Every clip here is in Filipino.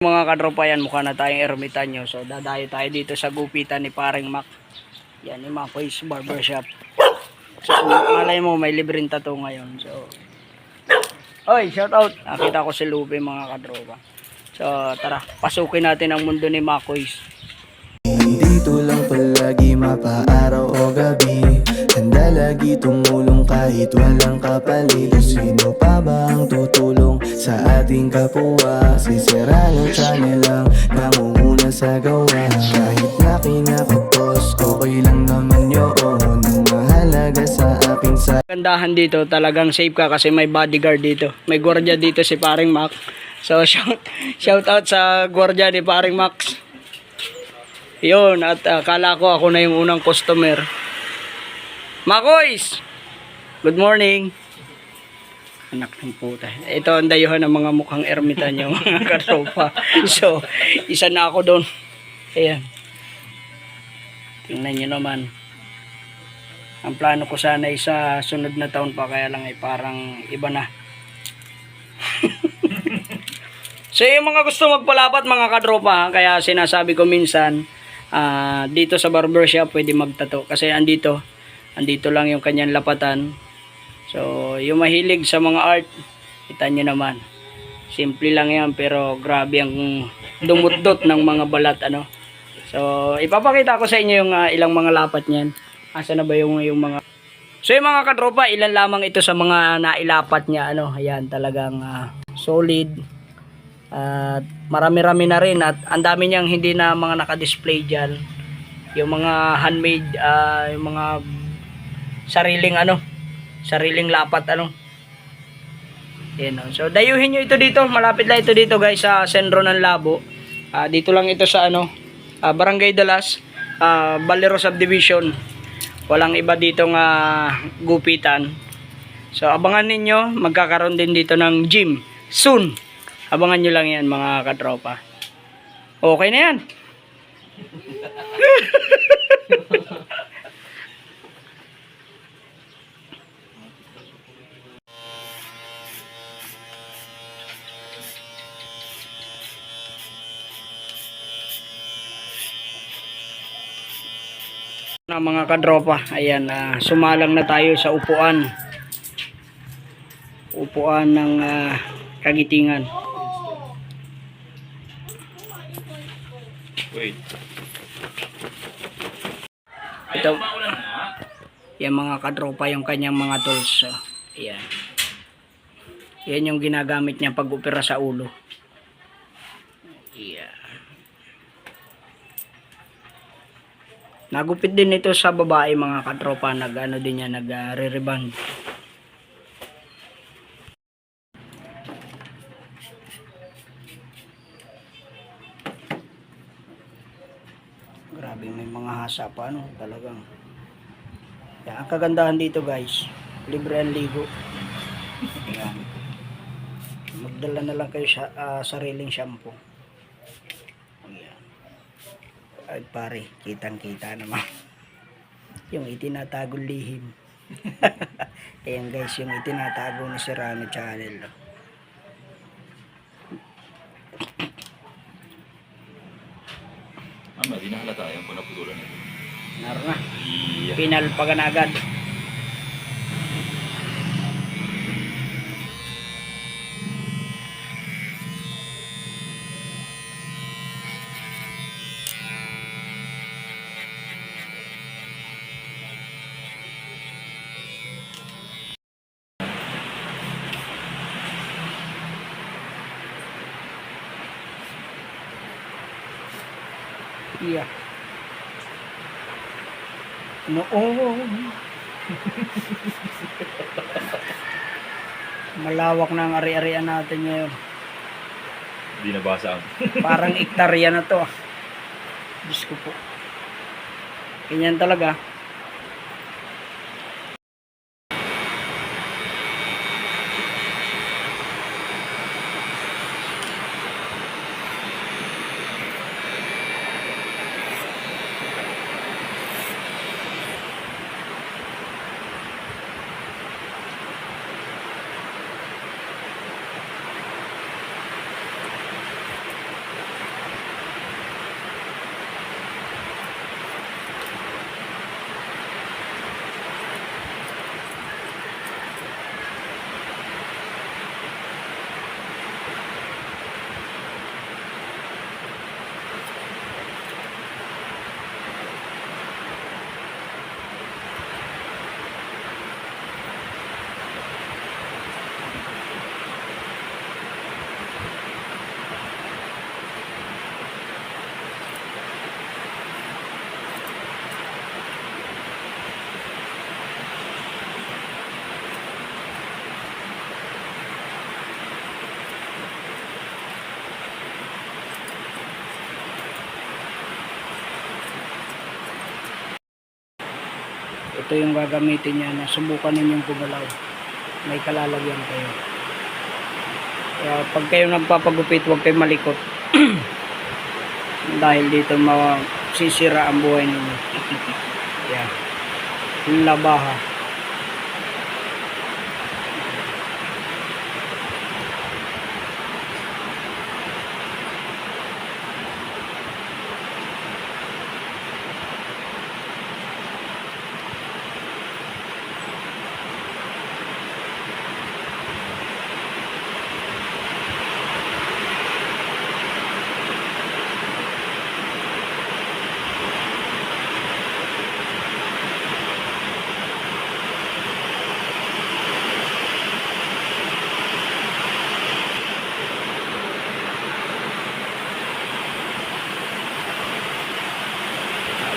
Mga kadropa yan, mukha na tayong ermitanyo. So dadayo tayo dito sa gupitan ni Paring Mac. Yan yung Macoy's Barbershop. So malay mo may libreng tattoo ngayon. So oy, shout out. Nakita ko si Lupe mga kadropa. So tara, pasukin natin ang mundo ni Macoy's. Dito lang palagi mapaaraw o gabi, handa lagi tumulong kahit walang kapalit. Sino pa ba ang tutulong sa ating kapwa? Sisira ng channel lang, nangunguna sa gawa. Kahit na kinakapos, okay lang naman yun. Ang mahalaga sa aking sa Gandahan dito, talagang safe ka kasi may bodyguard dito. May gwardiya dito si Paring Mac. So shout out sa gwardiya ni Paring Max. Yun, at akala ko ako na yung unang customer. Makoys! Good morning. Anak ng puta. Ito ang dayuhan ng mga mukhang ermitanyo, mga katropa. So, isa na ako doon. Ayan. Tingnan nyo naman. Ang plano ko sana ay sa sunod na taon pa, kaya lang ay parang iba na. So, yung mga gusto magpalapat, mga katropa, kaya sinasabi ko minsan, dito sa barbershop pwede magtato kasi andito lang yung kanyang lapatan. So yung mahilig sa mga art, kita nyo naman, simple lang yan pero grabe ang dumutdot ng mga balat ano. So ipapakita ko sa inyo yung ilang mga lapat niyan. Asa na ba yung mga. So yung mga katropa, ilan lamang ito sa mga nailapat niya ano. Ayan, talagang solid. At marami-rami na rin at ang dami niyang hindi na mga naka-display diyan. Yung mga handmade, yung mga sariling lapat ano. Yan, so dayuhin niyo ito dito, malapit lang ito dito guys sa sentro ng Labo. Dito lang ito sa Barangay Dalas, Balero Subdivision. Walang iba ditong gupitan. So abangan ninyo, magkakaroon din dito ng gym soon. Abangan nyo lang yan mga katropa. Okay na yan. Na mga kadropa, ayan, sumalang na tayo sa upuan ng Kagitingan. Wait. Ito, yung mga kadropa, yung kanyang mga tools. So, ayan. Yan yung ginagamit niya pag opera sa ulo. Ayan. Nagupit din ito sa babae mga kadropa. Nag-ano din yan, nag-re-reband. Grabe, may mga hasa pa ano, talagang. Yan, ang kagandahan dito guys, libre ang ligo. Yan. Magdala na lang kayo sa sariling shampoo. Yan. Ay pare, kitang-kita naman. Yung itinatagong lihim. Ayan guys, yung itinatago ni Serrano Channel. Di na halata yung panaputulan nito. Naroon na. Pinalpagan agad. Yeah. Noon. Malawak na ang ari-arian natin ngayon. Hindi nabasa ang. Parang ektarya na to. Diyos ko po. Ganyan talaga. ito yung gagamitin niya na subukan ninyong gumalaw. May kalalagyan kayo. Kaya pag kayo nagpapagupit, huwag kayo malikot. Dahil dito masisira ang buhay ninyo. Yan. Labaha.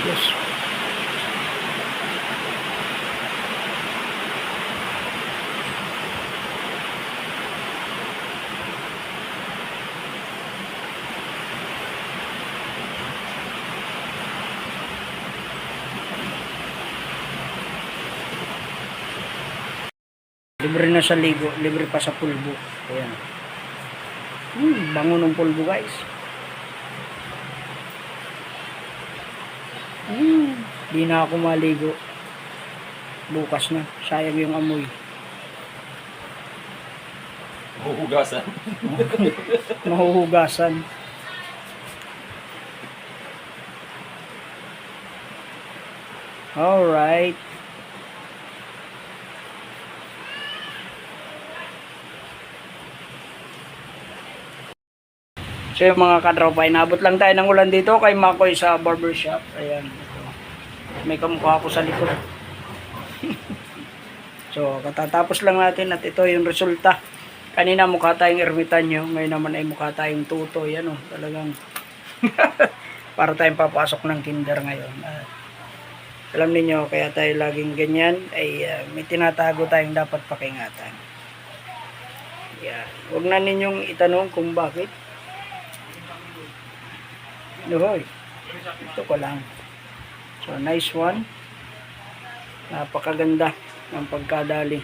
Ayos. Libre na sa ligo, libre pa sa pulbo. Ayan. Bango ng pulbo, guys. Di na ako maligo. Bukas na. Sayang yung amoy. Huhugasan. Mahuhugasan. Alright. So yung mga katropa, inabot lang tayo ng ulan dito kay Makoy sa barbershop. Ayan. Ito. May kamukha ako sa likod. So katatapos lang natin at ito yung resulta. Kanina mukha tayong ermitanyo, ngayon naman ay mukha tayong tutoy. Ano, talagang para tayong papasok ng kinder ngayon. Alam niyo kaya tayo laging ganyan ay may tinatago tayong dapat pakingatan. Yan. Huwag na ninyong itanong kung bakit. Hoy, ito ko lang. So, nice one. Napakaganda ng pagkadali.